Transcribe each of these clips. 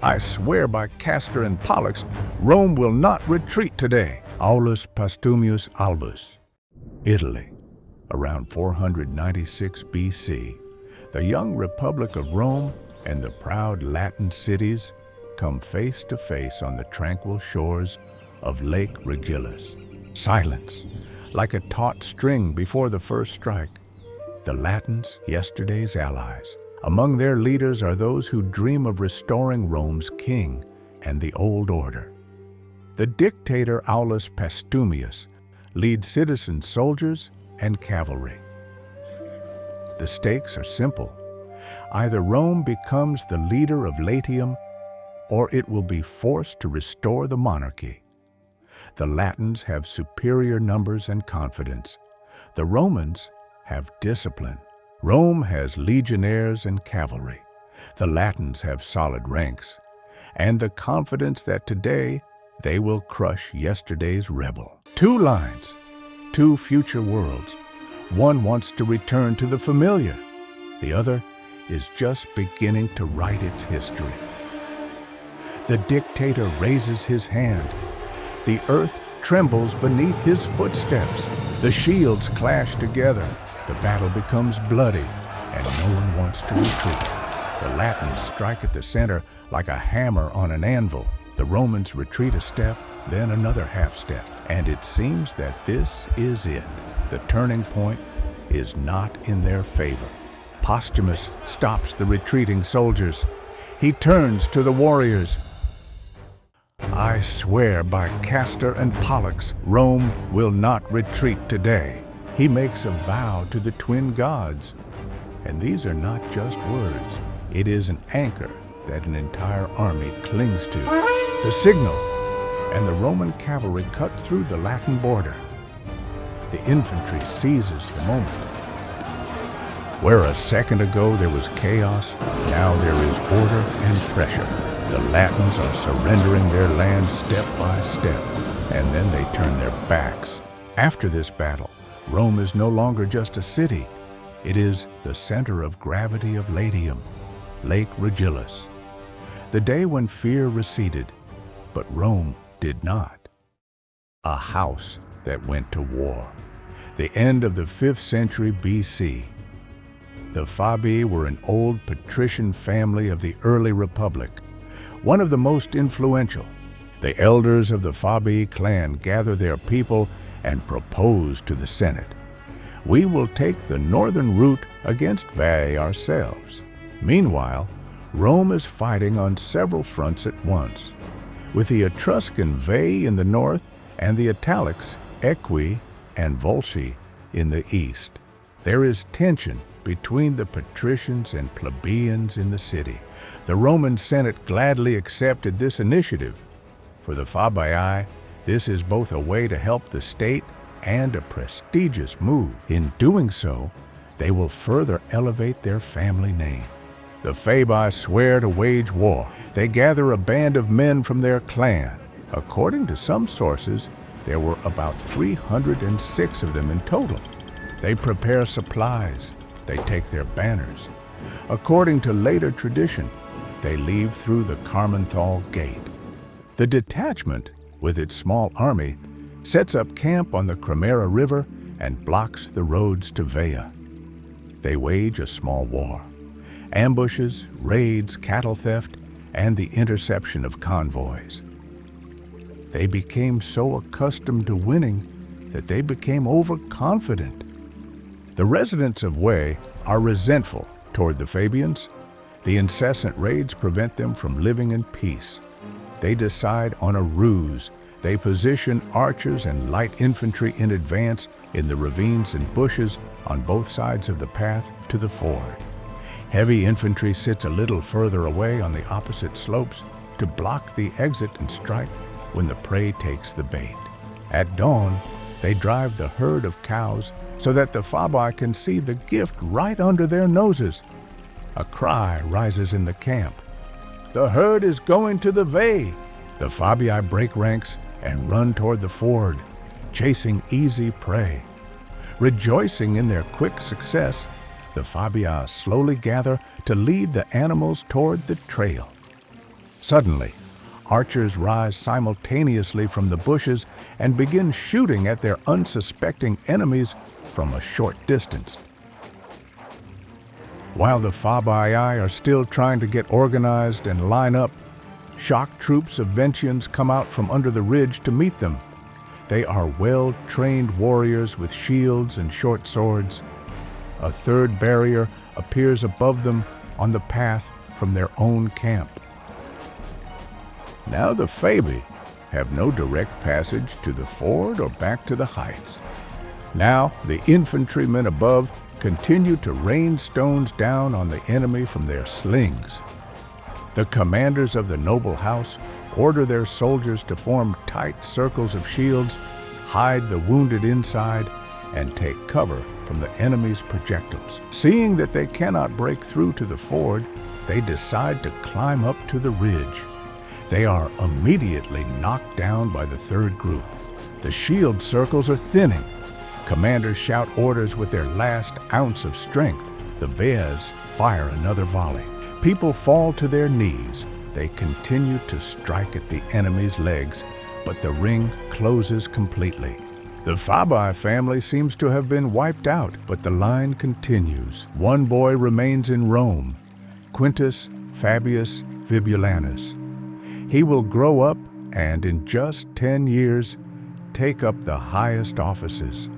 I swear by Castor and Pollux, Rome will not retreat today. Aulus Postumius Albus. Italy, around 496 BC, the young Republic of Rome and the proud Latin cities come face to face on the tranquil shores of Lake Reggil. Silence, like a taut string before the first strike. The Latins, yesterday's allies. Among their leaders are those who dream of restoring Rome's king and the old order. The dictator Aulus Postumius leads citizen soldiers and cavalry. The stakes are simple. Either Rome becomes the leader of Latium, or it will be forced to restore the monarchy. The Latins have superior numbers and confidence. The Romans have discipline. Rome has legionnaires and cavalry. The Latins have solid ranks, and the confidence that today they will crush yesterday's rebel. Two lines, two future worlds. One wants to return to the familiar. The other is just beginning to write its history. The dictator raises his hand. The earth trembles beneath his footsteps. The shields clash together. The battle becomes bloody, and no one wants to retreat. The Latins strike at the center like a hammer on an anvil. The Romans retreat a step, then another half step. And it seems that this is it. The turning point is not in their favor. Postumus stops the retreating soldiers. He turns to the warriors. I swear by Castor and Pollux, Rome will not retreat today. He makes a vow to the twin gods. And these are not just words. It is an anchor that an entire army clings to. The signal, and the Roman cavalry cut through the Latin border. The infantry seizes the moment. Where a second ago there was chaos, now there is order and pressure. The Latins are surrendering their land step by step, and then they turn their backs. After this battle, Rome is no longer just a city. It is the center of gravity of Latium, Lake Reggil. The day when fear receded, but Rome did not. A house that went to war. The end of the 5th century BC. The Fabii were an old patrician family of the early Republic, one of the most influential. The elders of the Fabii clan gather their people and propose to the Senate. We will take the northern route against Veii ourselves. Meanwhile, Rome is fighting on several fronts at once, with the Etruscan Veii in the north and the Italics, Equi, and Volsci in the east. There is tension between the patricians and plebeians in the city. The Roman Senate gladly accepted this initiative. For the Fabii, this is both a way to help the state and a prestigious move. In doing so, they will further elevate their family name. The Fabii swear to wage war. They gather a band of men from their clan. According to some sources, there were about 306 of them in total. They prepare supplies. They take their banners. According to later tradition, they leave through the Carmenthal Gate. The detachment, with its small army, sets up camp on the Cremera River and blocks the roads to Veii. They wage a small war. Ambushes, raids, cattle theft, and the interception of convoys. They became so accustomed to winning that they became overconfident. The residents of Veii are resentful toward the Fabians. The incessant raids prevent them from living in peace. They decide on a ruse. They position archers and light infantry in advance in the ravines and bushes on both sides of the path to the ford. Heavy infantry sits a little further away on the opposite slopes to block the exit and strike when the prey takes the bait. At dawn, they drive the herd of cows so that the Fabii can see the gift right under their noses. A cry rises in the camp. The herd is going to the Veii. The Fabii break ranks and run toward the ford, chasing easy prey. Rejoicing in their quick success, the Fabii slowly gather to lead the animals toward the trail. Suddenly, archers rise simultaneously from the bushes and begin shooting at their unsuspecting enemies from a short distance. While the Fabii are still trying to get organized and line up, shock troops of Ventians come out from under the ridge to meet them. They are well-trained warriors with shields and short swords. A third barrier appears above them on the path from their own camp. Now the Fabii have no direct passage to the ford or back to the heights. Now the infantrymen above continue to rain stones down on the enemy from their slings. The commanders of the noble house order their soldiers to form tight circles of shields, hide the wounded inside, and take cover from the enemy's projectiles. Seeing that they cannot break through to the ford, they decide to climb up to the ridge. They are immediately knocked down by the third group. The shield circles are thinning. Commanders shout orders with their last ounce of strength. The Veii fire another volley. People fall to their knees. They continue to strike at the enemy's legs, but the ring closes completely. The Fabii family seems to have been wiped out, but the line continues. One boy remains in Rome, Quintus Fabius Vibulanus. He will grow up and in just 10 years take up the highest offices.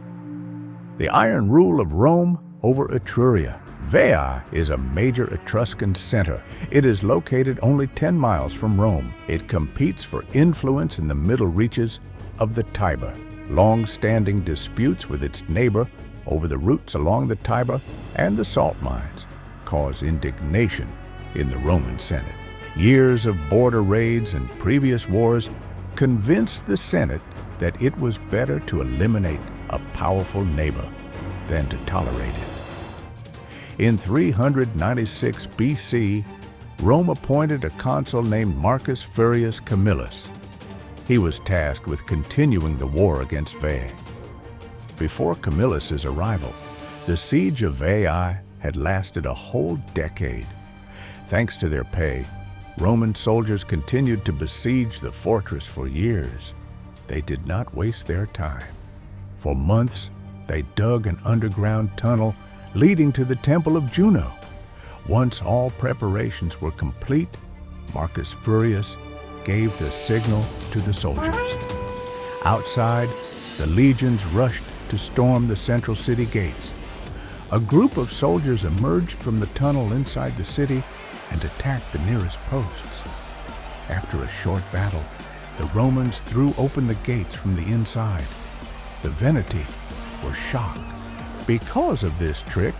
The iron rule of Rome over Etruria. Veii is a major Etruscan center. It is located only 10 miles from Rome. It competes for influence in the middle reaches of the Tiber. Long-standing disputes with its neighbor over the routes along the Tiber and the salt mines cause indignation in the Roman Senate. Years of border raids and previous wars convinced the Senate that it was better to eliminate a powerful neighbor than to tolerate it. In 396 BC, Rome appointed a consul named Marcus Furius Camillus. He was tasked with continuing the war against Veii. Before Camillus's arrival, the siege of Veii had lasted a whole decade. Thanks to their pay, Roman soldiers continued to besiege the fortress for years. They did not waste their time. For months, they dug an underground tunnel leading to the temple of Juno. Once all preparations were complete, Marcus Furius gave the signal to the soldiers. Outside, the legions rushed to storm the central city gates. A group of soldiers emerged from the tunnel inside the city and attacked the nearest posts. After a short battle, the Romans threw open the gates from the inside. The Veneti were shocked. Because of this trick,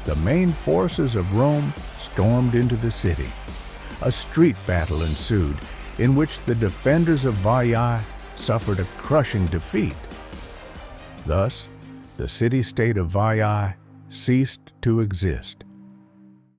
the main forces of Rome stormed into the city. A street battle ensued, in which the defenders of Veii suffered a crushing defeat. Thus, the city-state of Veii ceased to exist.